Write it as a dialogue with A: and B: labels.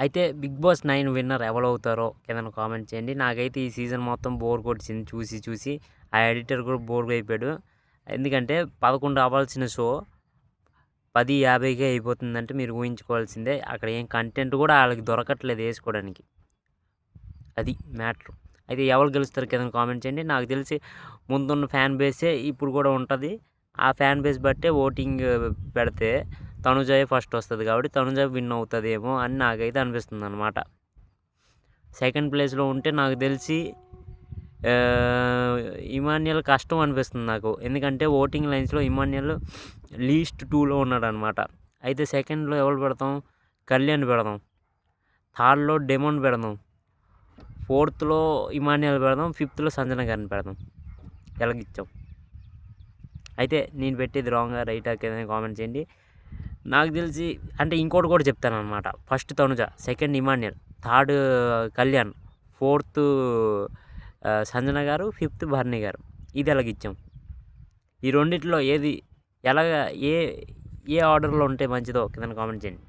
A: అయితే 'big boss 9' winner ఎవరవుతారో కిందన comment చేయండి. నాకైతే ఈ సీజన్ మొత్తం బోర్ కొట్టేసింది చూసి. ఆ ఎడిటర్ కూడా బోర్ అయిపోయాడు. ఎందుకంటే 11 అవ్వాల్సిన షో 10:50కే అయిపోతుందంటే మీరు ఊహించుకోవాల్సిందే. అక్కడ ఏం కంటెంట్ కూడా వాళ్ళకి దొరకట్లేదు వేసుకోవడానికి. అది మ్యాటర్. అయితే ఎవరు గెలుస్తారు కింద కామెంట్ చేయండి. నాకు తెలిసి ముందున్న ఫ్యాన్ బేసే ఇప్పుడు కూడా ఉంటుంది. ఆ ఫ్యాన్ బేస్ బట్టే ఓటింగ్ పెడితే తనుజాయే ఫస్ట్ వస్తుంది కాబట్టి తనుజ విన్ అవుతుందేమో అని నాకైతే అనిపిస్తుంది అనమాట. సెకండ్ ప్లేస్లో ఉంటే నాకు తెలిసి ఇమాన్యుయల్ కష్టం అనిపిస్తుంది నాకు. ఎందుకంటే ఓటింగ్ లైన్స్లో ఇమాన్యుయల్ లీస్ట్ 2లో ఉన్నాడు అనమాట. అయితే సెకండ్లో ఎవరు పెడతాం? కళ్యాణ్ పెడదాం. థర్డ్లో డెమోన్ పెడదాం. ఫోర్త్లో ఇమాన్యుయల్ పెడదాం. ఫిఫ్త్లో సంజన గారిని పెడదాం. ఎలాగిచ్చాం? అయితే నేను పెట్టేది రాంగా రైటా కింద కామెంట్ చేయండి. నాకు తెలిసి అంటే ఇంకోటి కూడా చెప్తాను అనమాట. First Tanuja, second Emmanuel, third Kalyan, fourth Sanjana గారు, ఫిఫ్త్ భరణి గారు. ఇది ఎలాగిచ్చాం? ఈ రెండిట్లో ఏది ఎలాగ ఏ ఆర్డర్లో ఉంటే మంచిదో కింద కామెంట్ చేయండి.